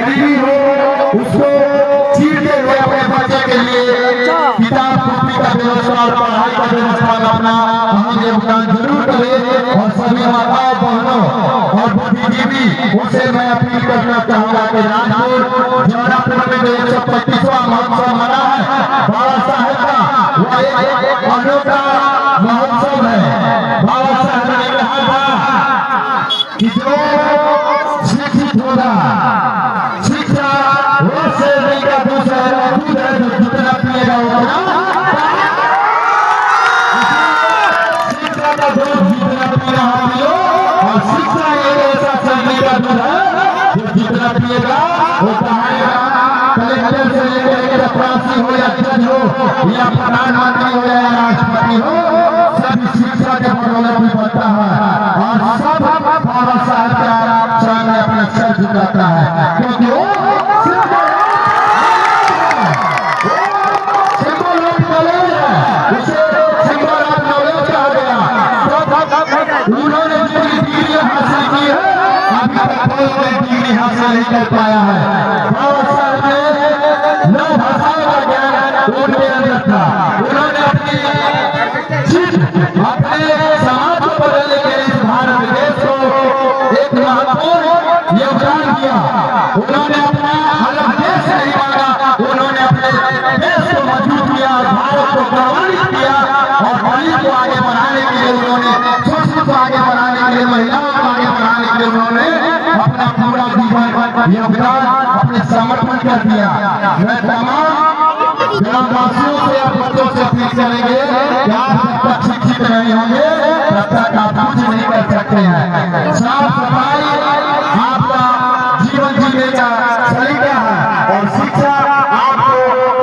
गरीबी हो उसको चीरते हुए अपने बच्चे के लिए किताब कॉपी का व्यवस्था और पढ़ाई का व्यवस्था अपना हम योगदान जरूर करें। और सभी माताओं बहनों और बुद्धिजीवी उनसे मैं अपील करना चाहूंगा कि राजपुर जौनापुर में जो 125वां महोत्सव मना है बाबा साहेब का, वह एक अनोखा महोत्सव है। बाबा साहेब ने कहा था कि जो शिक्षित होगा, शिक्षा वो से लेकर दूसरा दूध है जो जितना पिएगा उतना शिक्षा का दूध जितना पी रहा पियो। और शिक्षा एक ऐसा चलने का दूध है जो जितना पिएगा वो कहाएगा। कलेक्टर से लेकर के चपरासी हो या जज हो या प्रधानमंत्री हो या राष्ट्रपति हो, सभी शिक्षा के बदौलत भी बनता है। और सब बाबा साहब का सामने अपना सर झुकाता है, क्योंकि वो सिंबल ऑफ नॉलेज है, उसे सिंबल ऑफ नॉलेज कहा गया। उन्होंने जितनी डिग्री हासिल की है अभी तक कोई डिग्री हासिल नहीं कर पाया है। बाबा साहब ने 9 भाषाओं का ज्ञान उनके अंदर था। उन्होंने अपने समाज को बदलने के लिए भारत देश को एक महत्वपूर्ण योगदान दिया। उन्होंने अपना अलग देश नहीं मांगा, उन्होंने अपने देश को मजबूत किया, भारत को गौरवान्वित किया। और गरीब को आगे बढ़ाने के लिए उन्होंने, शोषित को आगे बढ़ाने के लिए, महिलाओं को आगे बढ़ाने के लिए उन्होंने अपना पूरा जीवन योगदान अपने समर्पण कर दिया। मैं तमाम ग्रामवासियों से या बच्चों से अपील करेंगे कि आप जब तक शिक्षित नहीं होंगे तब तक आप कुछ नहीं कर सकते हैं। साफ सफाई आपका जीवन जीने का सलीका है और शिक्षा आपको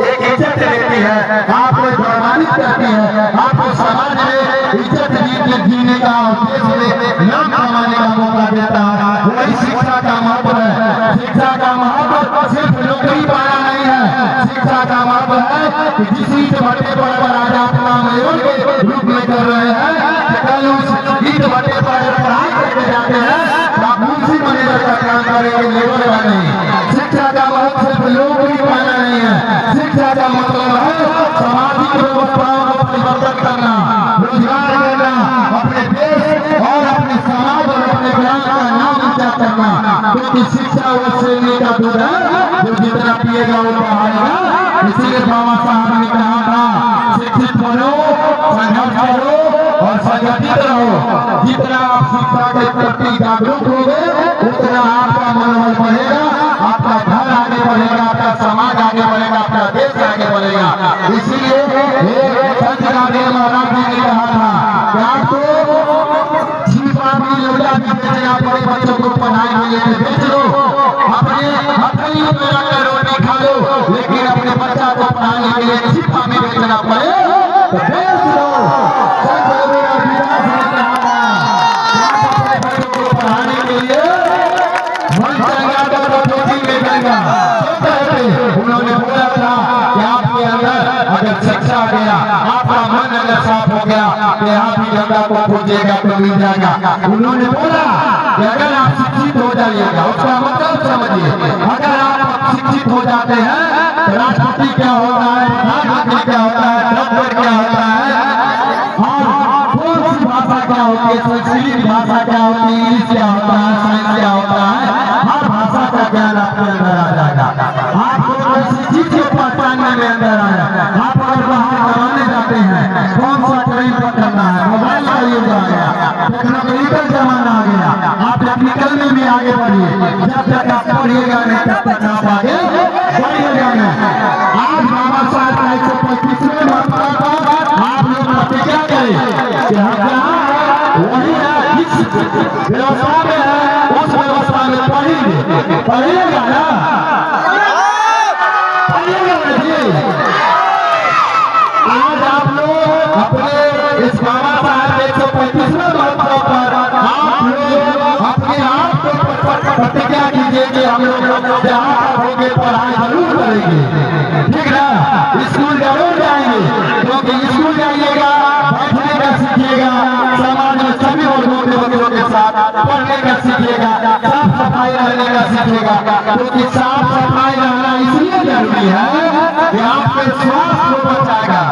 एक इज्जत देती है, आपको गौरवान्वित करती है, आपको समाज में इज्जत जीने का और देश में नाम कमाने का मौका देता है। वही शिक्षा का महत्व है। शिक्षा का महत्व सिर्फ नौकरी पाना नहीं है, शिक्षा का महत्व है कि जिस ईट भट्टे पर आज आप नाम के रूप में कर रहे हैं, कल उस ईट भट्टे पर पढ़ाई करके जाते हैं आप मुंशी मैनेजर का काम करेंगे, लेबर का नहीं। शिक्षा का महत्व सिर्फ नौकरी पाना नहीं है, शिक्षा का मतलब है सामाजिक व्यवस्थाओं को परिवर्तन करना, रोजगार देना, अपने देश और अपने समाज और अपने ग्राम का नाम ऊंचा करना। क्योंकि शिक्षा वो श्रेणी का दूध है जो जितना पिएगा वो बढ़ाएगा। इसीलिए बाबा साहब ने कहा था शिक्षित बनो, संघर्ष करो और संगठित रहो। जितना आप शिक्षा के प्रति जागरूक होंगे उतना आपका मनोबल बढ़ेगा, आपका घर आगे बढ़ेगा, आपका समाज आगे बढ़ेगा, आपका देश आगे बढ़ेगा। इसीलिए संत गांधी महाराज जी ने कहा था कि आपको अपने बच्चों को पढ़ाई के लिए भेज लो, अपने हथेलियों में रखकर रोटी खा लो, लेकिन अपने बच्चा को पढ़ाने के लिए छिपा में बेचना पड़े तो भेज लो। अपने बच्चों को पढ़ाने के लिए मन चाहेगा तो रोटी बेचेगा। उन्होंने बोला था कि आपके अंदर अगर शिक्षा गया, आपका मन अगर साफ हो गया कि आप ही गंगा को खोजेगा तो मिल जाएगा। उन्होंने बोला कि अगर आप शिक्षित हो जाइएगा, उसका मतलब समझिए, अगर आप शिक्षित हो जाते हैं तो राष्ट्रपति क्या होता है, प्रधानमंत्री क्या होता है, डॉक्टर क्या होता है, और कौन सी भाषा क्या होती है, संस्कृत भाषा क्या होती है, इंग्लिश क्या होता है, साइंस क्या होता है, हर भाषा का ज्ञान आपके अंदर आ जाएगा। आपको शिक्षित को पहचानने में अंदर आया। आप अगर बाहर कमाने जाते हैं, कौन सा ट्रेन पकड़ना है, मोबाइल का युग आ गया, टेक्नोलॉजिकल जमाना आ गया, आप टेक्निकल में भी आगे बढ़िए। जब तक आप पढ़िएगा नहीं तब तक आप आगे बढ़िएगा नहीं। आज बाबा साहब का 125वें मरतबा पर आप लोग प्रतिज्ञा करें कि हम जहाँ वही जिस व्यवस्था में है उस व्यवस्था में पढ़ेंगे, पढ़िएगा ना, पढ़िएगा जी। आज आप लोग अपने इस बाबा साहब 125वें मरतबा पर आप लोग अपने आप को प्रतिज्ञा कीजिए कि हम लोग जहाँ होंगे पढ़ाई जरूर करेंगे, ठीक ना, स्कूल जरूर जाएंगे। क्योंकि स्कूल जाइएगा, बैठने का सीखिएगा, समाज में सभी वर्गों के बच्चों के साथ पढ़ने का सीखिएगा, साफ सफाई रहने का सीखेगा। क्योंकि साफ सफाई रहना इसलिए जरूरी है कि आपके स्वास्थ्य को बचाएगा।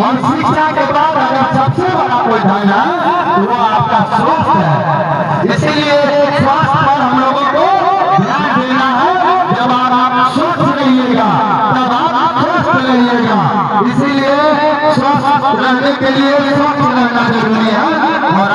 और शिक्षा के बाद अगर सबसे बड़ा कोई धन है तो वो आपका स्वास्थ्य है। इसीलिए स्वास्थ्य पर हम लोगों को ध्यान देना है। जब आप स्वस्थ रहिएगा तब आप स्वस्थ रहिएगा। इसीलिए स्वस्थ रहने के लिए स्वस्थ रहना जरूरी है। और